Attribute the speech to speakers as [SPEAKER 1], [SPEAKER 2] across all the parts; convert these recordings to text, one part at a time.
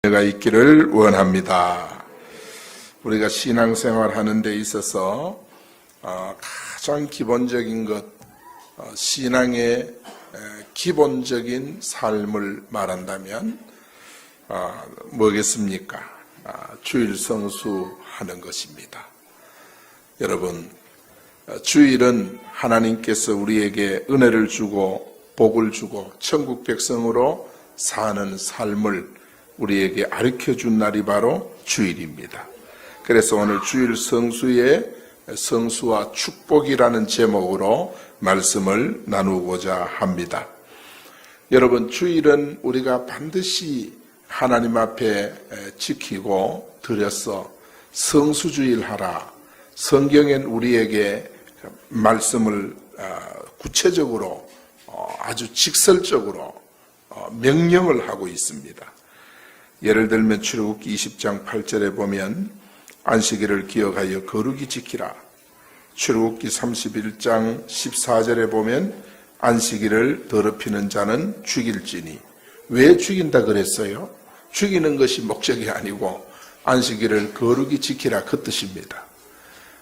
[SPEAKER 1] 가 있기를 원합니다. 우리가 신앙생활 하는 데 있어서 가장 기본적인 것, 신앙의 기본적인 삶을 말한다면 뭐겠습니까? 주일 성수하는 것입니다. 여러분, 주일은 하나님께서 우리에게 은혜를 주고 복을 주고 천국 백성으로 사는 삶을 우리에게 가르쳐준 날이 바로 주일입니다. 그래서 오늘 주일 성수의 성수와 축복이라는 제목으로 말씀을 나누고자 합니다. 여러분, 주일은 우리가 반드시 하나님 앞에 지키고 드려서 성수주일 하라. 성경엔 우리에게 말씀을 구체적으로 아주 직설적으로 명령을 하고 있습니다. 예를 들면 출애굽기 20장 8절에 보면 안식일을 기억하여 거룩히 지키라. 출애굽기 31장 14절에 보면 안식일을 더럽히는 자는 죽일지니. 왜 죽인다 그랬어요? 죽이는 것이 목적이 아니고 안식일을 거룩히 지키라 그 뜻입니다.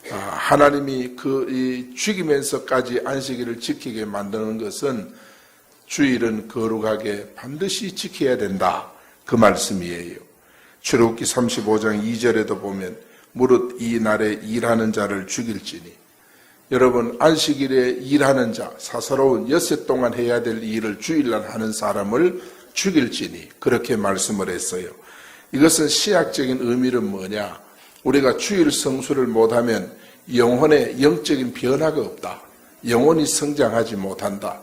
[SPEAKER 1] 하나님이 이 죽이면서까지 안식일을 지키게 만드는 것은 주일은 거룩하게 반드시 지켜야 된다 그 말씀이에요. 출애굽기 35장 2절에도 보면 무릇 이 날에 일하는 자를 죽일지니. 여러분, 안식일에 일하는 자, 사사로운 엿새 동안 해야 될 일을 주일날 하는 사람을 죽일지니 그렇게 말씀을 했어요. 이것은 시학적인 의미는 뭐냐? 우리가 주일 성수를 못하면 영혼에 영적인 변화가 없다. 영혼이 성장하지 못한다.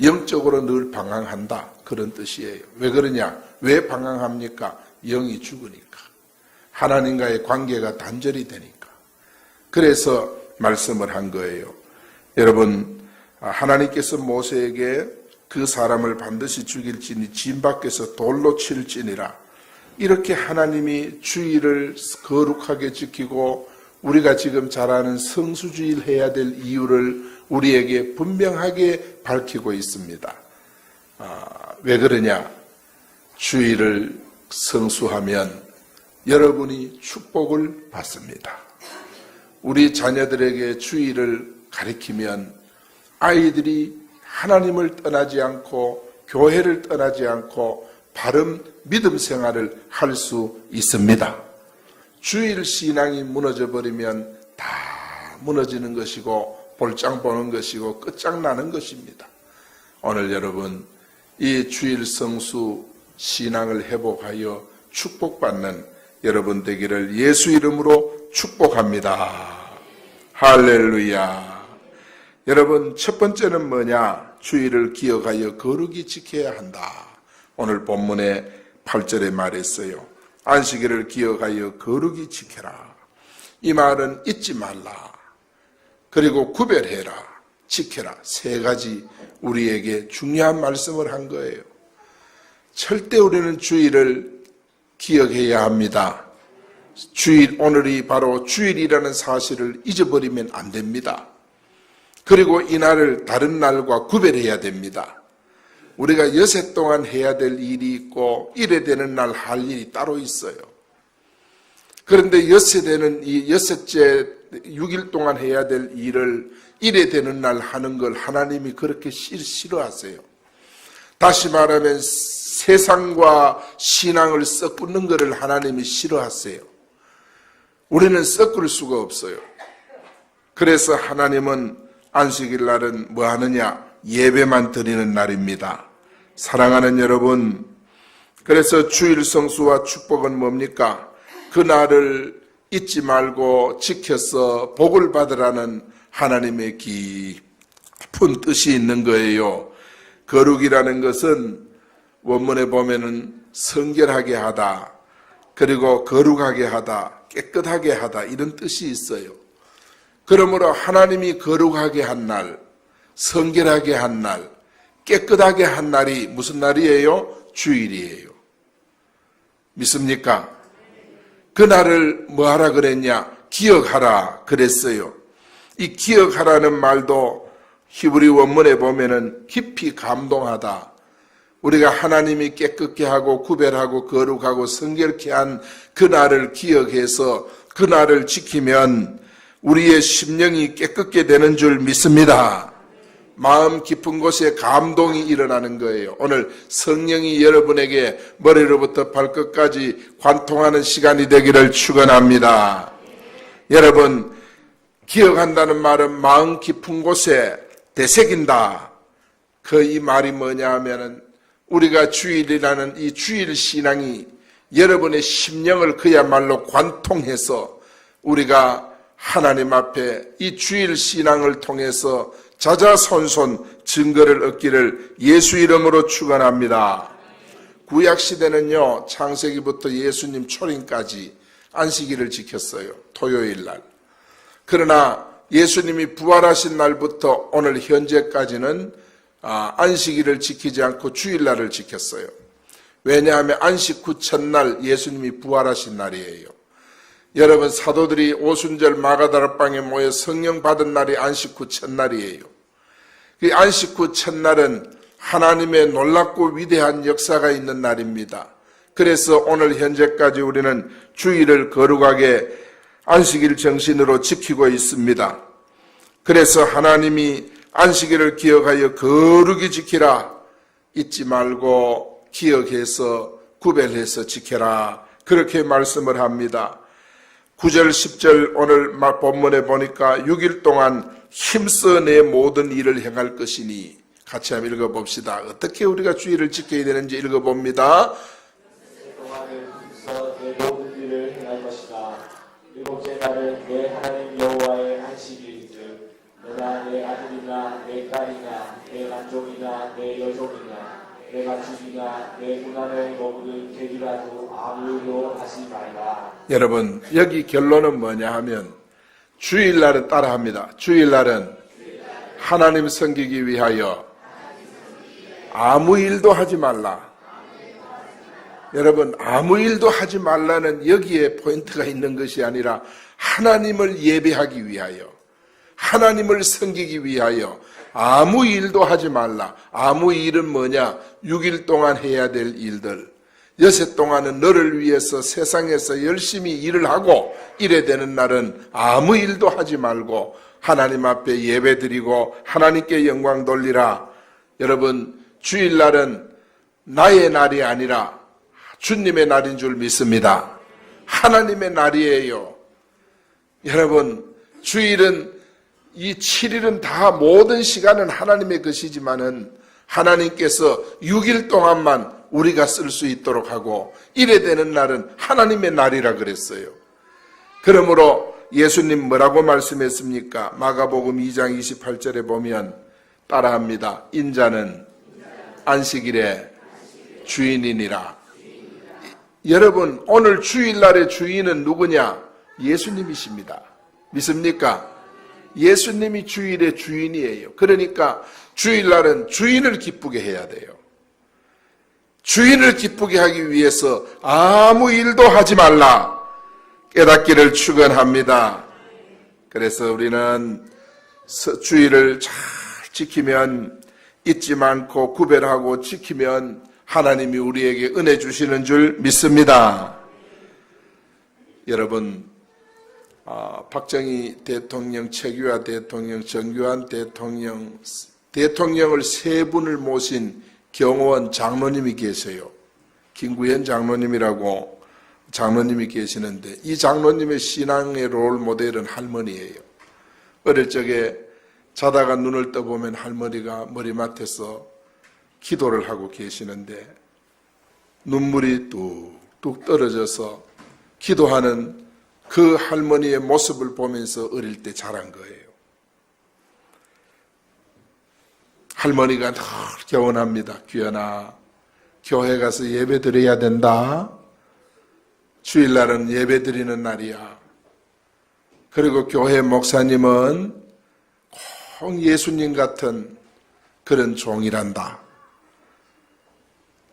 [SPEAKER 1] 영적으로 늘 방황한다. 그런 뜻이에요. 왜 그러냐? 왜 방황합니까? 영이 죽으니까. 하나님과의 관계가 단절이 되니까. 그래서 말씀을 한 거예요. 여러분, 하나님께서 모세에게 그 사람을 반드시 죽일지니 진 밖에서 돌로 칠지니라. 이렇게 하나님이 주일을 거룩하게 지키고 우리가 지금 잘 아는 성수주일 해야 될 이유를 우리에게 분명하게 밝히고 있습니다. 왜 그러냐? 주일을 성수하면 여러분이 축복을 받습니다. 우리 자녀들에게 주일을 가르치면 아이들이 하나님을 떠나지 않고 교회를 떠나지 않고 바른 믿음 생활을 할 수 있습니다. 주일 신앙이 무너져 버리면 다 무너지는 것이고 볼장 보는 것이고 끝장나는 것입니다. 오늘 여러분, 이 주일 성수 신앙을 회복하여 축복받는 여러분 되기를 예수 이름으로 축복합니다. 할렐루야. 여러분, 첫 번째는 뭐냐? 주일을 기억하여 거룩히 지켜야 한다. 오늘 본문의 8절에 말했어요. 안식일을 기억하여 거룩히 지켜라. 이 말은 잊지 말라. 그리고 구별해라. 지켜라. 세 가지 우리에게 중요한 말씀을 한 거예요. 절대 우리는 주일을 기억해야 합니다. 주일, 오늘이 바로 주일이라는 사실을 잊어버리면 안 됩니다. 그리고 이 날을 다른 날과 구별해야 됩니다. 우리가 엿새 동안 해야 될 일이 있고 일에 되는 날 할 일이 따로 있어요. 그런데 엿새 되는 이 엿새째 6일 동안 해야 될 일을 일에 되는 날 하는 걸 하나님이 그렇게 싫어하세요. 다시 말하면 세상과 신앙을 섞는 것을 하나님이 싫어하세요. 우리는 섞을 수가 없어요. 그래서 하나님은 안식일 날은 뭐 하느냐? 예배만 드리는 날입니다. 사랑하는 여러분, 그래서 주일 성수와 축복은 뭡니까? 그 날을 잊지 말고 지켜서 복을 받으라는 하나님의 깊은 뜻이 있는 거예요. 거룩이라는 것은 원문에 보면은 성결하게 하다, 그리고 거룩하게 하다, 깨끗하게 하다 이런 뜻이 있어요. 그러므로 하나님이 거룩하게 한 날, 성결하게 한 날, 깨끗하게 한 날이 무슨 날이에요? 주일이에요. 믿습니까? 그 날을 뭐 하라 그랬냐? 기억하라 그랬어요. 이 기억하라는 말도 히브리 원문에 보면은 깊이 감동하다, 우리가 하나님이 깨끗게 하고 구별하고 거룩하고 성결케 한 그날을 기억해서 그날을 지키면 우리의 심령이 깨끗게 되는 줄 믿습니다. 마음 깊은 곳에 감동이 일어나는 거예요. 오늘 성령이 여러분에게 머리로부터 발끝까지 관통하는 시간이 되기를 축원합니다. 여러분, 기억한다는 말은 마음 깊은 곳에 되새긴다. 그 이 말이 뭐냐 하면은 우리가 주일이라는 이 주일 신앙이 여러분의 심령을 그야말로 관통해서 우리가 하나님 앞에 이 주일 신앙을 통해서 자자손손 증거를 얻기를 예수 이름으로 축원합니다. 구약시대는요, 창세기부터 예수님 초림까지 안식일을 지켰어요. 토요일 날. 그러나 예수님이 부활하신 날부터 오늘 현재까지는 안식일을 지키지 않고 주일날을 지켰어요. 왜냐하면 안식 후 첫날 예수님이 부활하신 날이에요. 여러분, 사도들이 오순절 마가다락방에 모여 성령 받은 날이 안식 후 첫날이에요. 그 안식 후 첫날은 하나님의 놀랍고 위대한 역사가 있는 날입니다. 그래서 오늘 현재까지 우리는 주일을 거룩하게 안식일 정신으로 지키고 있습니다. 그래서 하나님이 안식일을 기억하여 거룩히 지키라, 잊지 말고 기억해서 구별해서 지켜라, 그렇게 말씀을 합니다. 9절 10절 오늘 본문에 보니까 6일 동안 힘써 내 모든 일을 행할 것이니, 같이 한번 읽어봅시다. 어떻게 우리가 주일을 지켜야 되는지 읽어봅니다.
[SPEAKER 2] 동안을 힘써 내 모든 일을 행할 것이다. 일곱째 날은 내 하나님 여호와의 안식일이즉 너나 내 아들이나 내 딸이나 내 남종이나 내 여종이나 내 가축이나 내 문안에 머무는 개리라도 아무 일도 하지 말라.
[SPEAKER 1] 여러분, 여기 결론은 뭐냐 하면 주일날은 따라합니다. 주일날은 하나님 섬기기 위하여 아무 일도 하지 말라. 여러분, 아무 일도 하지 말라는 여기에 포인트가 있는 것이 아니라 하나님을 예배하기 위하여, 하나님을 섬기기 위하여 아무 일도 하지 말라. 아무 일은 뭐냐? 6일 동안 해야 될 일들. 여섯 동안은 너를 위해서 세상에서 열심히 일을 하고 이래 되는 날은 아무 일도 하지 말고 하나님 앞에 예배드리고 하나님께 영광 돌리라. 여러분, 주일날은 나의 날이 아니라 주님의 날인 줄 믿습니다. 하나님의 날이에요. 여러분, 주일은 이 7일은 다 모든 시간은 하나님의 것이지만은 하나님께서 6일 동안만 우리가 쓸 수 있도록 하고 이래 되는 날은 하나님의 날이라 그랬어요. 그러므로 예수님 뭐라고 말씀했습니까? 마가복음 2장 28절에 보면 따라합니다. 인자는 안식일의 주인이니라. 여러분, 오늘 주일날의 주인은 누구냐? 예수님이십니다. 믿습니까? 예수님이 주일의 주인이에요. 그러니까 주일날은 주인을 기쁘게 해야 돼요. 주인을 기쁘게 하기 위해서 아무 일도 하지 말라 깨닫기를 축원합니다. 그래서 우리는 주일을 잘 지키면, 잊지 않고 구별하고 지키면 하나님이 우리에게 은혜 주시는 줄 믿습니다. 여러분, 박정희 대통령, 최규하 대통령, 정규환 대통령, 대통령을 세 분을 모신 경호원 장로님이 계세요. 김구현 장로님이라고 장로님이 계시는데 이 장로님의 신앙의 롤 모델은 할머니예요. 어릴 적에 자다가 눈을 떠보면 할머니가 머리맡에서 기도를 하고 계시는데 눈물이 뚝뚝 떨어져서 기도하는 그 할머니의 모습을 보면서 어릴 때 자란 거예요. 할머니가 늘 교훈합니다. 귀연아, 교회 가서 예배 드려야 된다. 주일날은 예배 드리는 날이야. 그리고 교회 목사님은 꼭 예수님 같은 그런 종이란다.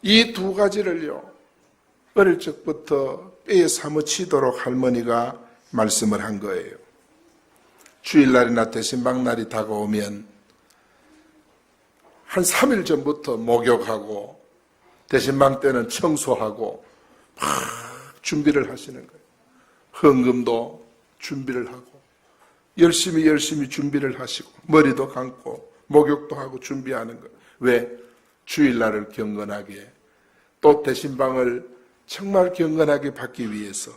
[SPEAKER 1] 이 두 가지를요, 어릴 적부터 뼈에 사무치도록 할머니가 말씀을 한 거예요. 주일날이나 대신방날이 다가오면 한 3일 전부터 목욕하고 대신방 때는 청소하고 막 준비를 하시는 거예요. 헌금도 준비를 하고 열심히 준비를 하시고 머리도 감고 목욕도 하고 준비하는 거예요. 왜? 주일날을 경건하게, 또 대신방을 정말 경건하게 받기 위해서.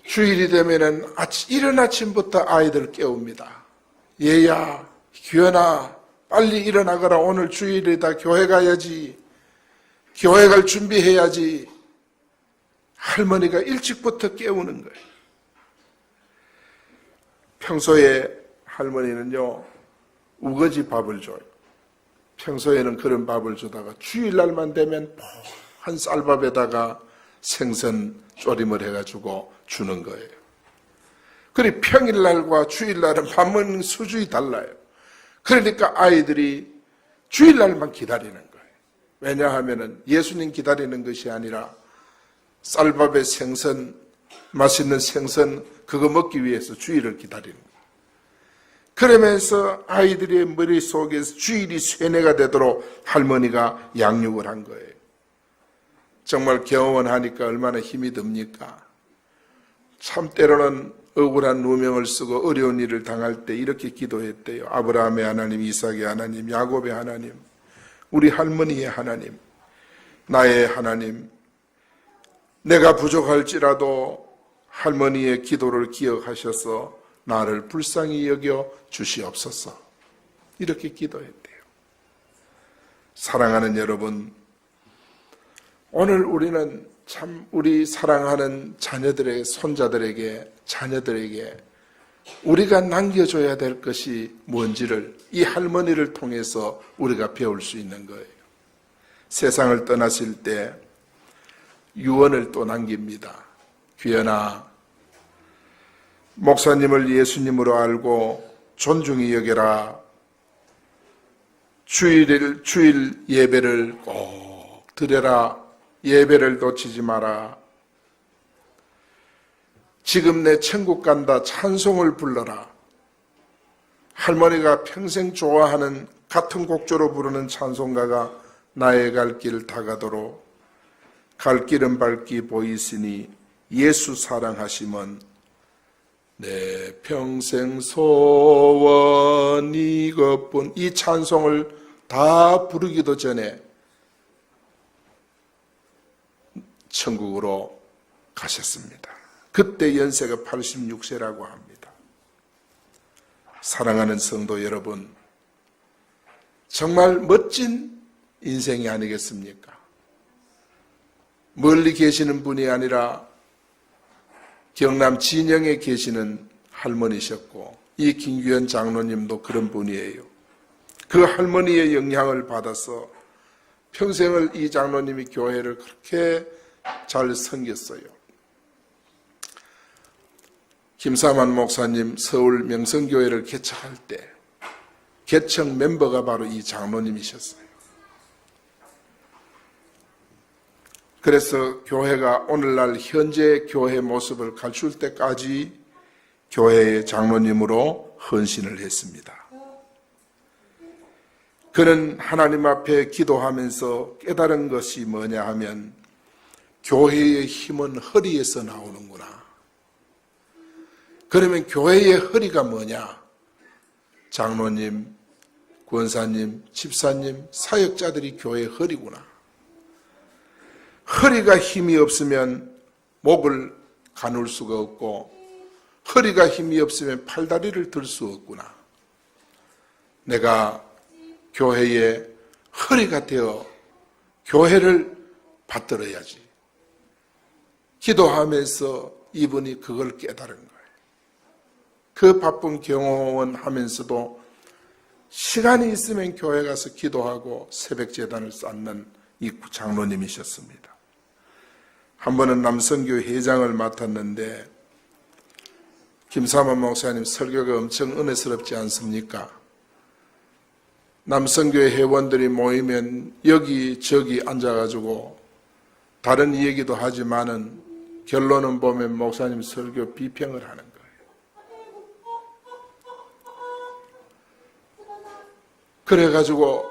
[SPEAKER 1] 주일이 되면은 이른 아침부터 아이들 깨웁니다. 얘야, 규현아, 빨리 일어나거라. 오늘 주일이다. 교회 가야지. 교회 갈 준비해야지. 할머니가 일찍부터 깨우는 거예요. 평소에 할머니는요, 우거지 밥을 줘요. 평소에는 그런 밥을 주다가 주일날만 되면 한 쌀밥에다가 생선 조림을 해가지고 주는 거예요. 그리고 평일날과 주일날은 밥 먹는 수준이 달라요. 그러니까 아이들이 주일날만 기다리는 거예요. 왜냐하면 예수님 기다리는 것이 아니라 쌀밥에 생선, 맛있는 생선 그거 먹기 위해서 주일을 기다리는 거예요. 그러면서 아이들의 머릿속에서 주일이 세뇌가 되도록 할머니가 양육을 한 거예요. 정말 경험하니까 얼마나 힘이 듭니까? 참 때로는 억울한 누명을 쓰고 어려운 일을 당할 때 이렇게 기도했대요. 아브라함의 하나님, 이삭의 하나님, 야곱의 하나님, 우리 할머니의 하나님, 나의 하나님, 내가 부족할지라도 할머니의 기도를 기억하셔서 나를 불쌍히 여겨 주시옵소서. 이렇게 기도했대요. 사랑하는 여러분, 오늘 우리는 참 우리 사랑하는 자녀들에게, 손자들에게, 자녀들에게 우리가 남겨줘야 될 것이 뭔지를 이 할머니를 통해서 우리가 배울 수 있는 거예요. 세상을 떠나실 때 유언을 또 남깁니다. 규현아, 목사님을 예수님으로 알고 존중히 여겨라. 주일 예배를 꼭 드려라. 예배를 놓치지 마라. 지금 내 천국 간다 찬송을 불러라. 할머니가 평생 좋아하는 같은 곡조로 부르는 찬송가가 나의 갈 길 다가도록 갈 길은 밝기 보이시니 예수 사랑하심은 내 평생 소원 이것뿐. 이 찬송을 다 부르기도 전에 천국으로 가셨습니다. 그때 연세가 86세라고 합니다. 사랑하는 성도 여러분, 정말 멋진 인생이 아니겠습니까? 멀리 계시는 분이 아니라 경남 진영에 계시는 할머니셨고, 이 김규현 장로님도 그런 분이에요. 그 할머니의 영향을 받아서 평생을 이 장로님이 교회를 그렇게 잘 섬겼어요. 김사만 목사님 서울 명성교회를 개척할 때 개척 멤버가 바로 이 장로님이셨어요. 그래서 교회가 오늘날 현재 교회 모습을 갖출 때까지 교회의 장로님으로 헌신을 했습니다. 그는 하나님 앞에 기도하면서 깨달은 것이 뭐냐 하면 교회의 힘은 허리에서 나오는구나. 그러면 교회의 허리가 뭐냐? 장로님, 권사님, 집사님, 사역자들이 교회의 허리구나. 허리가 힘이 없으면 목을 가눌 수가 없고, 허리가 힘이 없으면 팔다리를 들 수 없구나. 내가 교회의 허리가 되어 교회를 받들어야지. 기도하면서 이분이 그걸 깨달은 거예요. 그 바쁜 경호원 하면서도 시간이 있으면 교회 가서 기도하고 새벽 제단을 쌓는 이 장로님이셨습니다. 한 번은 남성교회 회장을 맡았는데 김사만 목사님 설교가 엄청 은혜스럽지 않습니까? 남성교회 회원들이 모이면 여기저기 앉아가지고 다른 얘기도 하지만은 결론은 보면 목사님 설교 비평을 하는 거예요. 그래가지고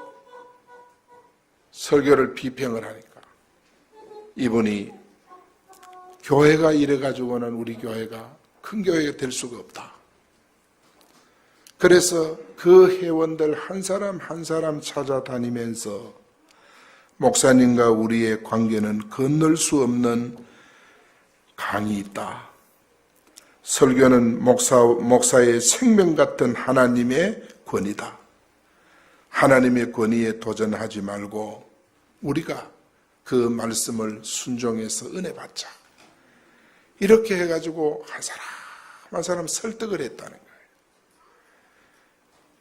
[SPEAKER 1] 설교를 비평을 하니까 이분이 교회가 이래가지고는 우리 교회가 큰 교회가 될 수가 없다. 그래서 그 회원들 한 사람 한 사람 찾아다니면서 목사님과 우리의 관계는 건널 수 없는 강이 있다. 설교는 목사의 생명 같은 하나님의 권위다. 하나님의 권위에 도전하지 말고 우리가 그 말씀을 순종해서 은혜 받자. 이렇게 해가지고 한 사람 한 사람 설득을 했다는 거예요.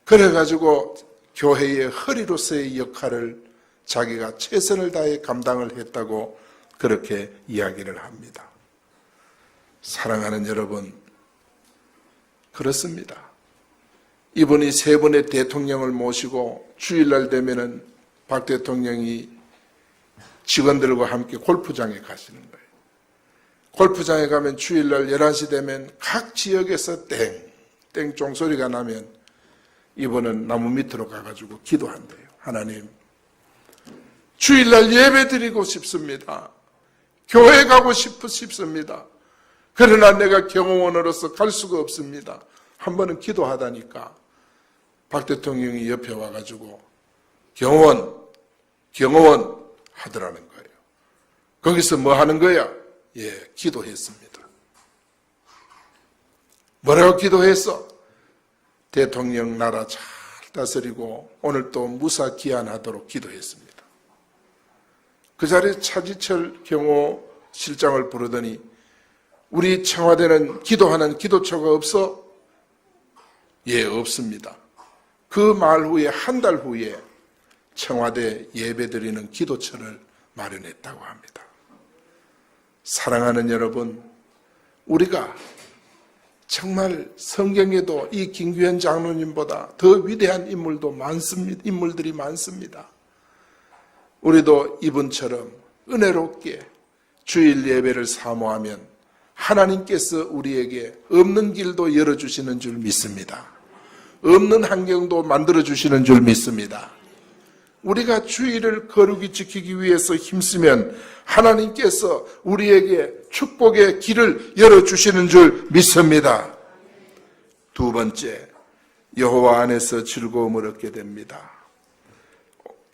[SPEAKER 1] 그래가지고 교회의 허리로서의 역할을 자기가 최선을 다해 감당을 했다고 그렇게 이야기를 합니다. 사랑하는 여러분, 그렇습니다. 이분이 세 번의 대통령을 모시고 주일날 되면은 박 대통령이 직원들과 함께 골프장에 가시는 거예요. 골프장에 가면 주일날 11시 되면 각 지역에서 땡 종소리가 나면 이분은 나무 밑으로 가가지고 기도한대요. 하나님, 주일날 예배 드리고 싶습니다. 교회 가고 싶습니다. 그러나 내가 경호원으로서 갈 수가 없습니다. 한 번은 기도하다니까 박 대통령이 옆에 와가지고 경호원 하더라는 거예요. 거기서 뭐 하는 거야? 예, 기도했습니다. 뭐라고 기도했어? 대통령 나라 잘 다스리고 오늘 또 무사 귀환하도록 기도했습니다. 그 자리에 차지철 경호실장을 부르더니 우리 청와대는 기도하는 기도처가 없어? 예, 없습니다. 그 말 후에 한 달 후에 청와대 예배드리는 기도처를 마련했다고 합니다. 사랑하는 여러분, 우리가 정말 성경에도 이 김규현 장로님보다 더 위대한 인물들이 많습니다. 우리도 이분처럼 은혜롭게 주일 예배를 사모하면 하나님께서 우리에게 없는 길도 열어주시는 줄 믿습니다. 없는 환경도 만들어주시는 줄 믿습니다. 우리가 주일을 거룩히 지키기 위해서 힘쓰면 하나님께서 우리에게 축복의 길을 열어주시는 줄 믿습니다. 두 번째, 여호와 안에서 즐거움을 얻게 됩니다.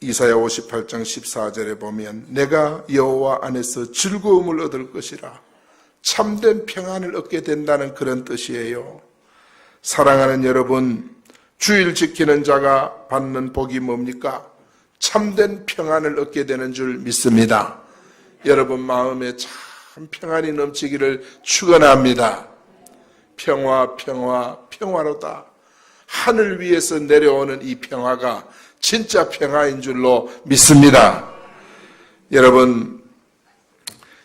[SPEAKER 1] 이사야 58장 14절에 보면 내가 여호와 안에서 즐거움을 얻을 것이라 참된 평안을 얻게 된다는 그런 뜻이에요. 사랑하는 여러분, 주일 지키는 자가 받는 복이 뭡니까? 참된 평안을 얻게 되는 줄 믿습니다. 여러분 마음에 참 평안이 넘치기를 축원합니다. 평화로다. 하늘 위에서 내려오는 이 평화가 진짜 평화인 줄로 믿습니다. 여러분,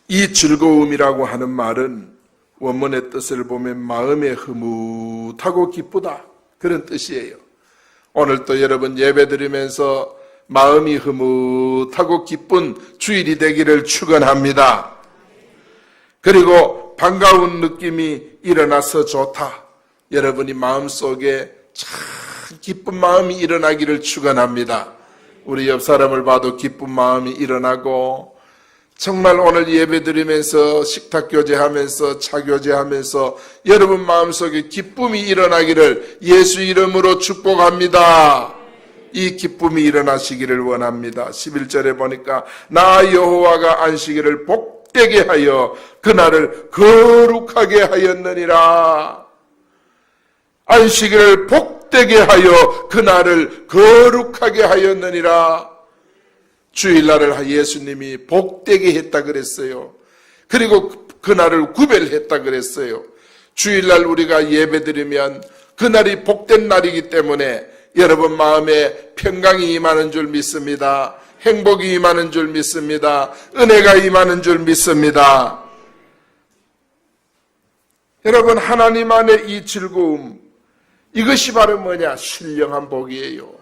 [SPEAKER 1] 이 즐거움이라고 하는 말은 원문의 뜻을 보면 마음에 흐뭇하고 기쁘다, 그런 뜻이에요. 오늘 또 여러분 예배드리면서 마음이 흐뭇하고 기쁜 주일이 되기를 축원합니다. 그리고 반가운 느낌이 일어나서 좋다. 여러분이 마음속에 참 기쁜 마음이 일어나기를 축원합니다. 우리 옆 사람을 봐도 기쁜 마음이 일어나고, 정말 오늘 예배드리면서 식탁교제하면서 차교제하면서 여러분 마음속에 기쁨이 일어나기를 예수 이름으로 축복합니다. 이 기쁨이 일어나시기를 원합니다. 11절에 보니까 나 여호와가 안식일을 복되게 하여 그날을 거룩하게 하였느니라. 안식일을 복되게 하여 그날을 거룩하게 하였느니라. 주일날을 예수님이 복되게 했다 그랬어요. 그리고 그날을 구별했다 그랬어요. 주일날 우리가 예배드리면 그날이 복된 날이기 때문에 여러분 마음에 평강이 임하는 줄 믿습니다. 행복이 임하는 줄 믿습니다. 은혜가 임하는 줄 믿습니다. 여러분, 하나님 안에 이 즐거움, 이것이 바로 뭐냐? 신령한 복이에요.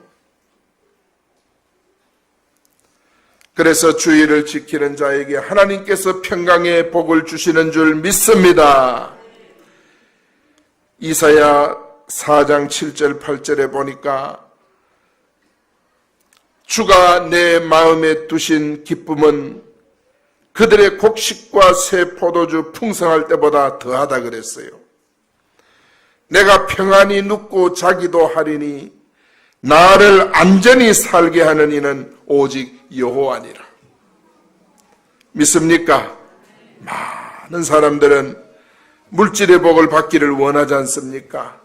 [SPEAKER 1] 그래서 주일을 지키는 자에게 하나님께서 평강의 복을 주시는 줄 믿습니다. 이사야 4장 7절 8절에 보니까 주가 내 마음에 두신 기쁨은 그들의 곡식과 새 포도주 풍성할 때보다 더하다 그랬어요. 내가 평안히 눕고 자기도 하리니 나를 안전히 살게 하는 이는 오직 여호와니라. 믿습니까? 많은 사람들은 물질의 복을 받기를 원하지 않습니까?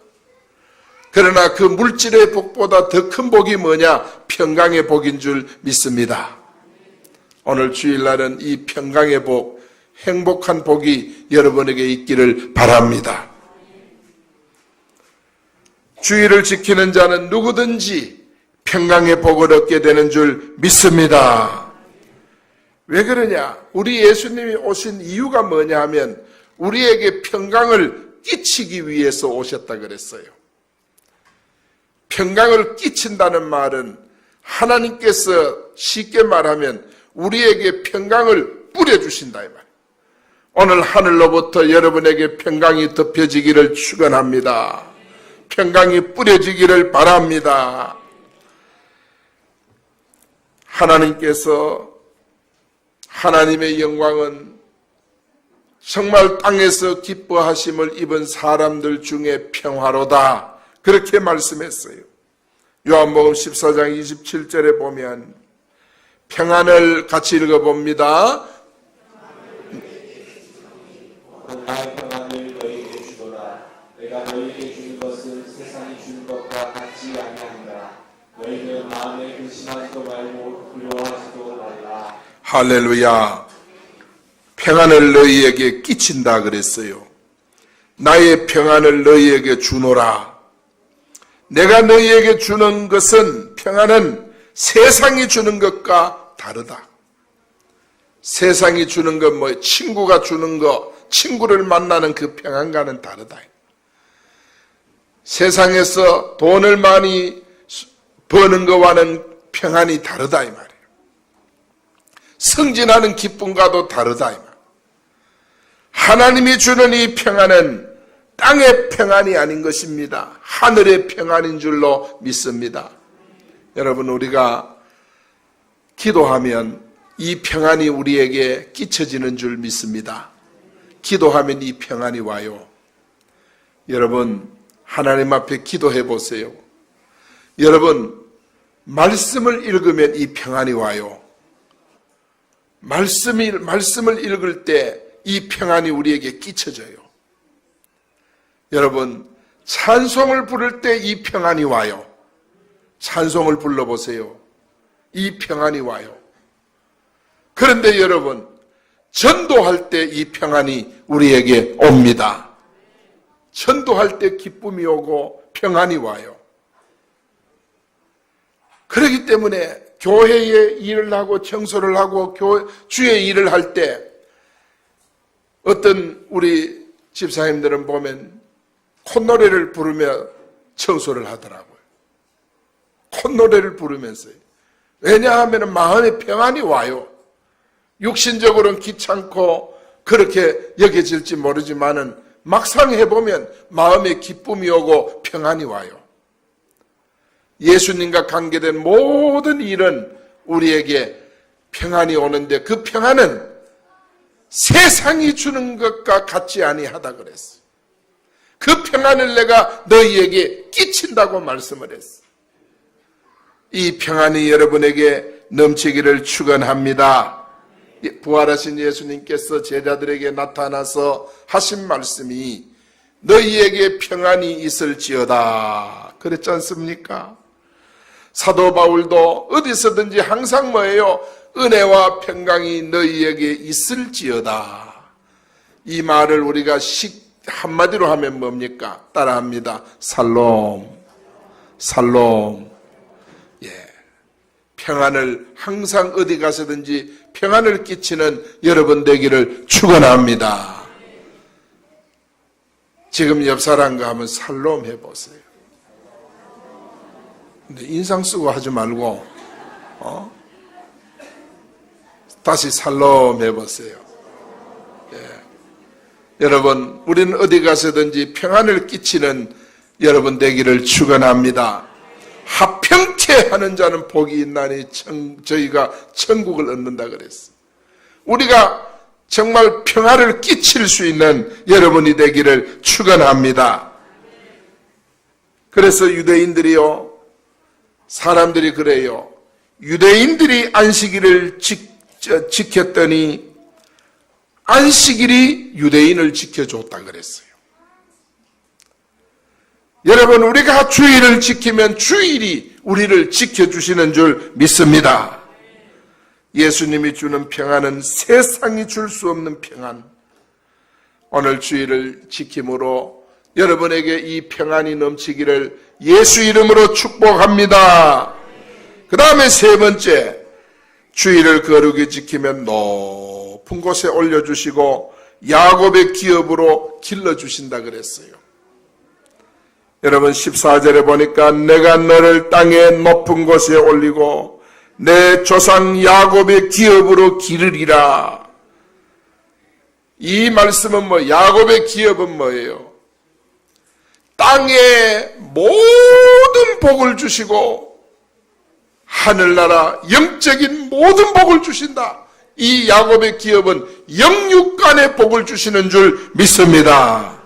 [SPEAKER 1] 그러나 그 물질의 복보다 더 큰 복이 뭐냐? 평강의 복인 줄 믿습니다. 오늘 주일날은 이 평강의 복, 행복한 복이 여러분에게 있기를 바랍니다. 주의를 지키는 자는 누구든지 평강의 복을 얻게 되는 줄 믿습니다. 왜 그러냐? 우리 예수님이 오신 이유가 뭐냐 하면 우리에게 평강을 끼치기 위해서 오셨다 그랬어요. 평강을 끼친다는 말은 하나님께서 쉽게 말하면 우리에게 평강을 뿌려주신다 이 말. 오늘 하늘로부터 여러분에게 평강이 덮여지기를 축원합니다. 평강이 뿌려지기를 바랍니다. 하나님께서 하나님의 영광은 정말 땅에서 기뻐하심을 입은 사람들 중에 평화로다. 그렇게 말씀했어요. 요한복음 14장 27절에 보면 평안을 같이 읽어봅니다.
[SPEAKER 2] 나의 평안을 너희에게 주노라. 내가 너희에게 주는 것은 세상이 주는 것과 같지 아니하니라. 너희는 마음에 근심하지도 말고 두려워하지도 말라.
[SPEAKER 1] 할렐루야. 평안을 너희에게 끼친다 그랬어요. 나의 평안을 너희에게 주노라. 내가 너희에게 주는 것은 평안은 세상이 주는 것과 다르다. 세상이 주는 건 뭐예요? 친구가 주는 거, 친구를 만나는 그 평안과는 다르다. 세상에서 돈을 많이 버는 것과는 평안이 다르다 이 말이에요. 승진하는 기쁨과도 다르다 이 말. 하나님이 주는 이 평안은 땅의 평안이 아닌 것입니다. 하늘의 평안인 줄로 믿습니다. 여러분, 우리가 기도하면 이 평안이 우리에게 끼쳐지는 줄 믿습니다. 기도하면 이 평안이 와요. 여러분, 하나님 앞에 기도해 보세요. 여러분, 말씀을 읽으면 이 평안이 와요. 말씀을 읽을 때 이 평안이 우리에게 끼쳐져요. 여러분, 찬송을 부를 때 이 평안이 와요. 찬송을 불러보세요. 이 평안이 와요. 그런데 여러분, 전도할 때 이 평안이 우리에게 옵니다. 전도할 때 기쁨이 오고 평안이 와요. 그렇기 때문에 교회에 일을 하고 청소를 하고 주의 일을 할 때 어떤 우리 집사님들은 보면 콧노래를 부르며 청소를 하더라고요. 콧노래를 부르면서요. 왜냐하면 마음에 평안이 와요. 육신적으로는 귀찮고 그렇게 여겨질지 모르지만은 막상 해보면 마음에 기쁨이 오고 평안이 와요. 예수님과 관계된 모든 일은 우리에게 평안이 오는데 그 평안은 세상이 주는 것과 같지 아니하다 그랬어요. 그 평안을 내가 너희에게 끼친다고 말씀을 했어요. 이 평안이 여러분에게 넘치기를 축원합니다. 부활하신 예수님께서 제자들에게 나타나서 하신 말씀이 너희에게 평안이 있을지어다 그랬지 않습니까? 사도 바울도 어디서든지 항상 뭐예요? 은혜와 평강이 너희에게 있을지어다. 이 말을 우리가 한마디로 하면 뭡니까? 따라합니다. 살롬. 살롬. 예. 평안을 항상 어디 가서든지 평안을 끼치는 여러분 되기를 축원합니다. 지금 옆 사람과 한번 살롬 해보세요. 근데 인상 쓰고 하지 말고 다시 살롬 해보세요. 예. 여러분, 우리는 어디 가서든지 평안을 끼치는 여러분 되기를 축원합니다. 하평케 하는 자는 복이 있나니 저희가 천국을 얻는다 그랬어. 우리가 정말 평화를 끼칠 수 있는 여러분이 되기를 축원합니다. 그래서 유대인들이요, 사람들이 그래요. 유대인들이 안식일을 지켰더니 안식일이 유대인을 지켜줬다 그랬어요. 여러분, 우리가 주일을 지키면 주일이 우리를 지켜주시는 줄 믿습니다. 예수님이 주는 평안은 세상이 줄 수 없는 평안. 오늘 주일을 지킴으로 여러분에게 이 평안이 넘치기를 예수 이름으로 축복합니다. 그 다음에 세 번째, 주일을 거룩히 지키면 높은 곳에 올려주시고 야곱의 기업으로 길러주신다 그랬어요. 여러분 14절에 보니까 내가 너를 땅의 높은 곳에 올리고 내 조상 야곱의 기업으로 기르리라. 이 말씀은 야곱의 기업은 뭐예요? 땅에 모든 복을 주시고 하늘나라 영적인 모든 복을 주신다. 이 야곱의 기업은 영육간의 복을 주시는 줄 믿습니다.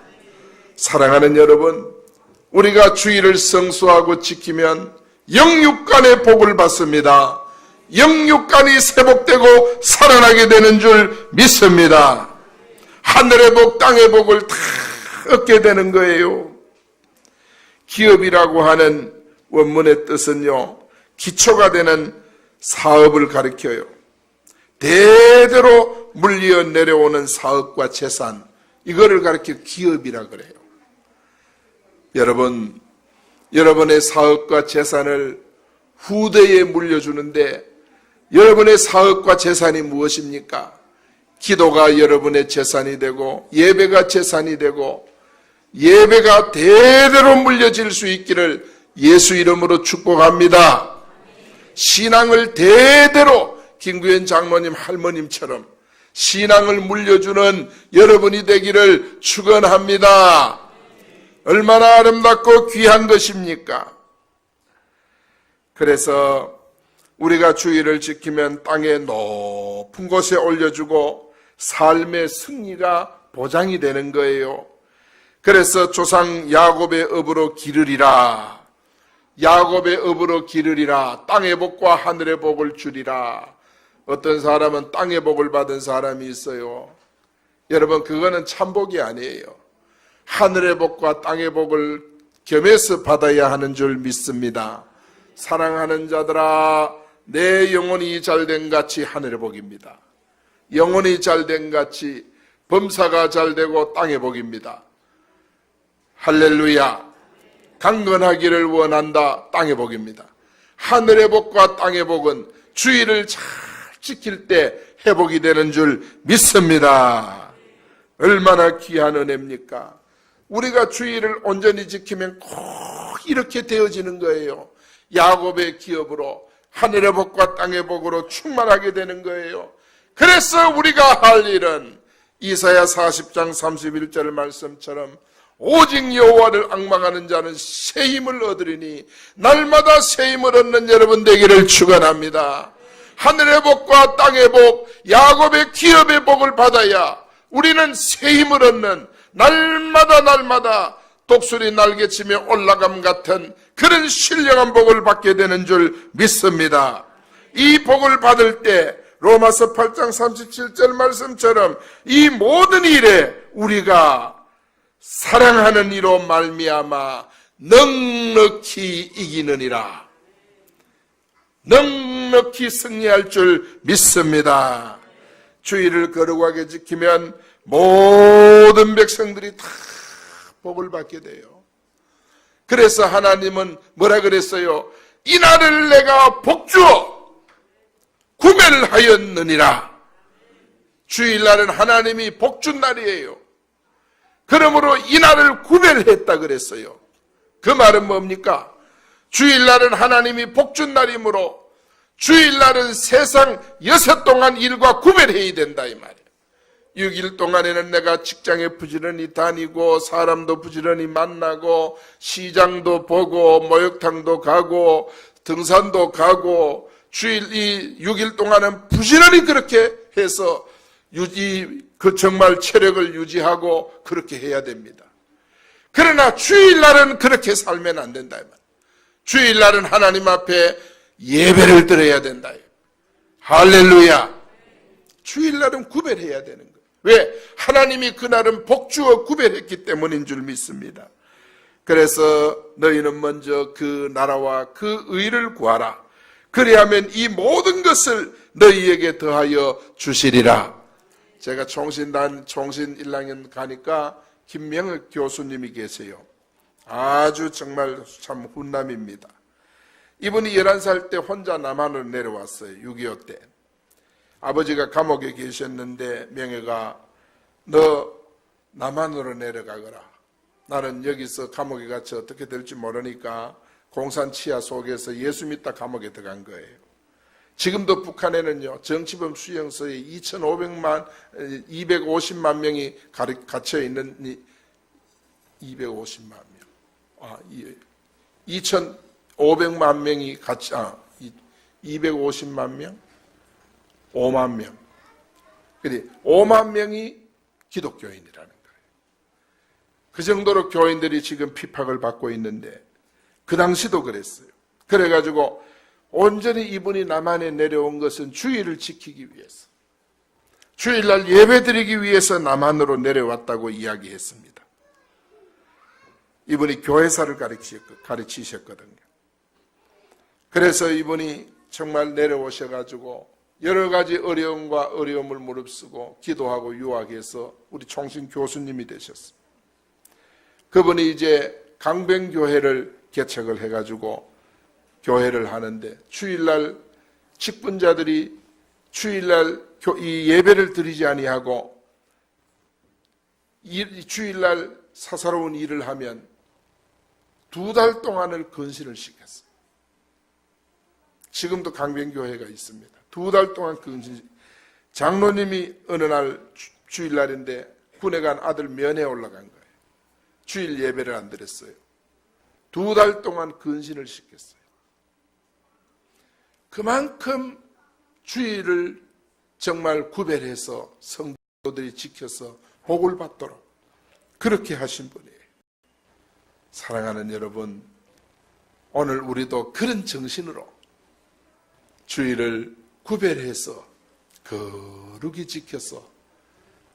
[SPEAKER 1] 사랑하는 여러분, 우리가 주일을 성수하고 지키면 영육간의 복을 받습니다. 영육간이 회복되고 살아나게 되는 줄 믿습니다. 하늘의 복, 땅의 복을 다 얻게 되는 거예요. 기업이라고 하는 원문의 뜻은요, 기초가 되는 사업을 가리켜요. 대대로 물려 내려오는 사업과 재산, 이거를 가리켜 기업이라 그래요. 여러분, 여러분의 사업과 재산을 후대에 물려주는데 여러분의 사업과 재산이 무엇입니까? 기도가 여러분의 재산이 되고 예배가 재산이 되고 예배가 대대로 물려질 수 있기를 예수 이름으로 축복합니다. 신앙을 대대로 김구현 장로님 할머님처럼 신앙을 물려주는 여러분이 되기를 축원합니다. 얼마나 아름답고 귀한 것입니까? 그래서 우리가 주일을 지키면 땅의 높은 곳에 올려주고 삶의 승리가 보장이 되는 거예요. 그래서 조상 야곱의 업으로 기르리라. 야곱의 업으로 기르리라. 땅의 복과 하늘의 복을 주리라. 어떤 사람은 땅의 복을 받은 사람이 있어요. 여러분, 그거는 참복이 아니에요. 하늘의 복과 땅의 복을 겸해서 받아야 하는 줄 믿습니다. 사랑하는 자들아, 내 영혼이 잘된 같이 하늘의 복입니다. 영혼이 잘된 같이 범사가 잘되고 땅의 복입니다. 할렐루야. 강건하기를 원한다. 땅의 복입니다. 하늘의 복과 땅의 복은 주일을 잘 지킬 때 회복이 되는 줄 믿습니다. 얼마나 귀한 은혜입니까? 우리가 주일을 온전히 지키면 꼭 이렇게 되어지는 거예요. 야곱의 기업으로 하늘의 복과 땅의 복으로 충만하게 되는 거예요. 그래서 우리가 할 일은 이사야 40장 31절 말씀처럼 오직 여호와를 앙망하는 자는 새 힘을 얻으리니 날마다 새 힘을 얻는 여러분 되기를 축원합니다. 하늘의 복과 땅의 복, 야곱의 기업의 복을 받아야 우리는 새 힘을 얻는 날마다 독수리 날개치며 올라감 같은 그런 신령한 복을 받게 되는 줄 믿습니다. 이 복을 받을 때 로마서 8장 37절 말씀처럼 이 모든 일에 우리가 사랑하는 이로 말미암아 넉넉히 이기느니라. 넉넉히 승리할 줄 믿습니다. 주일을 거룩하게 지키면 모든 백성들이 다 복을 받게 돼요. 그래서 하나님은 뭐라 그랬어요? 이날을 내가 복주어 구별하였느니라. 주일날은 하나님이 복준 날이에요. 그러므로 이날을 구별했다 그랬어요. 그 말은 뭡니까? 주일날은 하나님이 복준 날이므로 주일날은 세상 6 동안 일과 구별해야 된다 이 말이에요. 6일 동안에는 내가 직장에 부지런히 다니고 사람도 부지런히 만나고 시장도 보고 목욕탕도 가고 등산도 가고 주일 이 6일 동안은 부지런히 그렇게 해서 정말 체력을 유지하고 그렇게 해야 됩니다. 그러나 주일날은 그렇게 살면 안 된다. 주일날은 하나님 앞에 예배를 드려야 된다. 할렐루야. 주일날은 구별해야 되는 거예요. 왜? 하나님이 그날은 복주어 구별했기 때문인 줄 믿습니다. 그래서 너희는 먼저 그 나라와 그 의를 구하라. 그리하면 이 모든 것을 너희에게 더하여 주시리라. 제가 총신 1학년 가니까 김명혁 교수님이 계세요. 아주 정말 참 훈남입니다. 이분이 11살 때 혼자 남한으로 내려왔어요. 6.25 때. 아버지가 감옥에 계셨는데 명예가 너 남한으로 내려가거라. 나는 여기서 감옥에 갇혀 어떻게 될지 모르니까 공산 치하 속에서 예수 믿다 감옥에 들어간 거예요. 지금도 북한에는요, 정치범 수용소에 250만 명이 갇혀 있는 250만 명. 2,500만 명이 250만 명? 5만 명. 그래, 5만 명이 기독교인이라는 거예요. 그 정도로 교인들이 지금 핍박을 받고 있는데, 그 당시도 그랬어요. 그래가지고, 온전히 이분이 남한에 내려온 것은 주의를 지키기 위해서, 주일날 예배드리기 위해서 남한으로 내려왔다고 이야기했습니다. 이분이 교회사를 가르치셨거든요. 그래서 이분이 정말 내려오셔가지고 여러 가지 어려움과 어려움을 무릅쓰고 기도하고 유학해서 우리 총신 교수님이 되셨습니다. 그분이 이제 강변교회를 개척을 해가지고 교회를 하는데 주일날 직분자들이 주일날 이 예배를 드리지 아니하고 주일날 사사로운 일을 하면 2달 동안을 근신을 시켰어요. 지금도 강변교회가 있습니다. 2달 동안 근신. 장로님이 어느 날 주일날인데 군에 간 아들 면회 올라간 거예요. 주일 예배를 안 드렸어요. 2달 동안 근신을 시켰어요. 그만큼 주일을 정말 구별해서 성도들이 지켜서 복을 받도록 그렇게 하신 분이에요. 사랑하는 여러분, 오늘 우리도 그런 정신으로 주일을 구별해서 거룩히 지켜서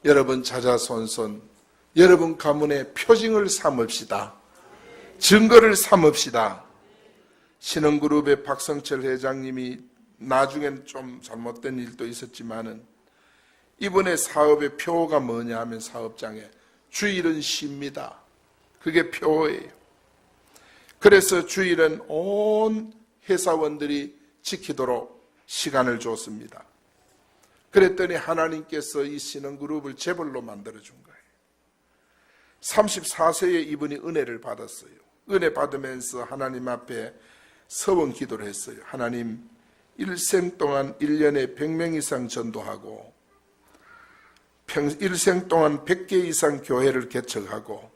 [SPEAKER 1] 여러분 자자손손, 여러분 가문의 표징을 삼읍시다. 증거를 삼읍시다. 신흥그룹의 박성철 회장님이 나중엔 좀 잘못된 일도 있었지만은 이번에 사업의 표가 뭐냐 하면 사업장에 주일은 쉽니다. 그게 표예요. 그래서 주일은 온 회사원들이 지키도록 시간을 줬습니다. 그랬더니 하나님께서 이 신흥그룹을 재벌로 만들어준 거예요. 34세에 이분이 은혜를 받았어요. 은혜 받으면서 하나님 앞에 서원 기도를 했어요. 하나님, 일생 동안 1년에 100명 이상 전도하고 일생 동안 100개 이상 교회를 개척하고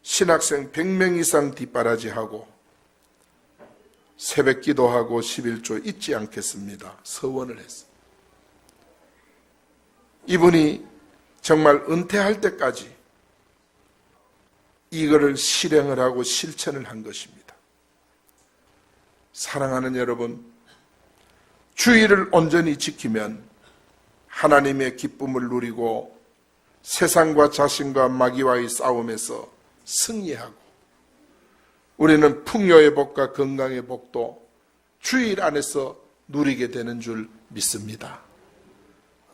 [SPEAKER 1] 신학생 100명 이상 뒷바라지하고 새벽 기도하고 11조 잊지 않겠습니다. 서원을 했어요. 이분이 정말 은퇴할 때까지 이거를 실행을 하고 실천을 한 것입니다. 사랑하는 여러분, 주의를 온전히 지키면 하나님의 기쁨을 누리고 세상과 자신과 마귀와의 싸움에서 승리하고 우리는 풍요의 복과 건강의 복도 주일 안에서 누리게 되는 줄 믿습니다.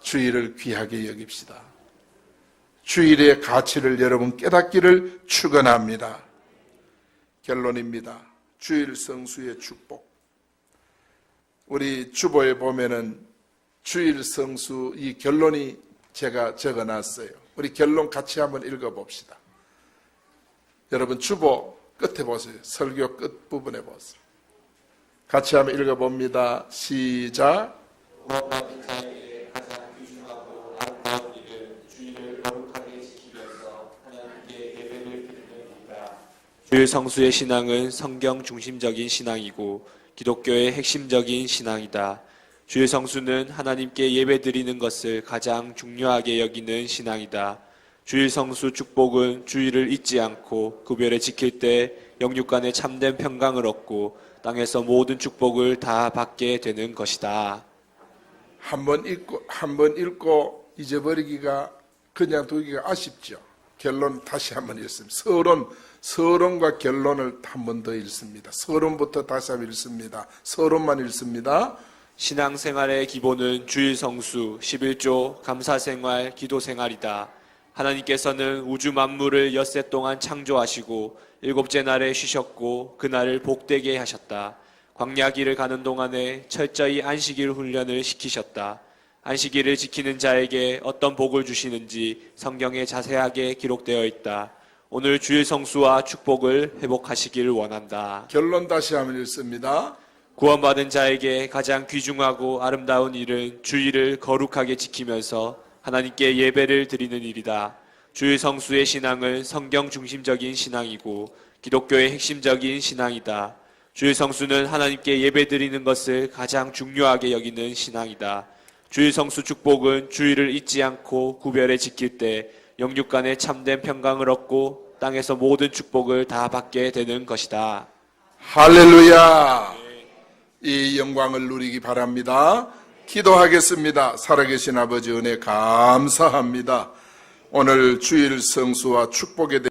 [SPEAKER 1] 주일을 귀하게 여깁시다. 주일의 가치를 여러분 깨닫기를 축원합니다. 결론입니다. 주일 성수의 축복. 우리 주보에 보면은 주일 성수 이 결론이 제가 적어놨어요. 우리 결론 같이 한번 읽어봅시다. 여러분 주보 끝에 보세요. 설교 끝 부분에 보세요. 같이 한번 읽어봅니다. 시작.
[SPEAKER 2] 가장 귀중하고 아름다운 일은 주일을 거룩하게 지키기 위해서 하나님께 예배를 드리는 일이다. 주일 성수의 신앙은 성경 중심적인 신앙이고
[SPEAKER 3] 기독교의 핵심적인 신앙이다. 주일 성수는 하나님께 예배드리는 것을 가장 중요하게 여기는 신앙이다. 주일 성수 축복은 주일을 잊지 않고 구별해 지킬 때 영육 간의 참된 평강을 얻고 땅에서 모든 축복을 다 받게 되는 것이다.
[SPEAKER 1] 한 번 읽고 잊어버리기가 그냥 두기가 아쉽죠. 결론 다시 한번 읽습니다. 서론과 결론을 한 번 더 읽습니다. 서론부터 다시 한번 읽습니다. 서론만 읽습니다.
[SPEAKER 3] 신앙생활의 기본은 주일 성수, 11조, 감사생활, 기도생활이다. 하나님께서는 우주 만물을 엿새 동안 창조하시고 일곱째 날에 쉬셨고 그날을 복되게 하셨다. 광야길을 가는 동안에 철저히 안식일 훈련을 시키셨다. 안식일을 지키는 자에게 어떤 복을 주시는지 성경에 자세하게 기록되어 있다. 오늘 주일 성수와 축복을 회복하시길 원한다.
[SPEAKER 1] 결론 다시 한번 읽습니다.
[SPEAKER 3] 구원받은 자에게 가장 귀중하고 아름다운 일은 주일을 거룩하게 지키면서 하나님께 예배를 드리는 일이다. 주일 성수의 신앙은 성경 중심적인 신앙이고 기독교의 핵심적인 신앙이다. 주일 성수는 하나님께 예배 드리는 것을 가장 중요하게 여기는 신앙이다. 주일 성수 축복은 주일을 잊지 않고 구별해 지킬 때 영육 간의 참된 평강을 얻고 땅에서 모든 축복을 다 받게 되는 것이다.
[SPEAKER 1] 할렐루야! 이 영광을 누리기 바랍니다. 기도하겠습니다. 살아계신 아버지 은혜 감사합니다. 오늘 주일 성수와 축복에 대해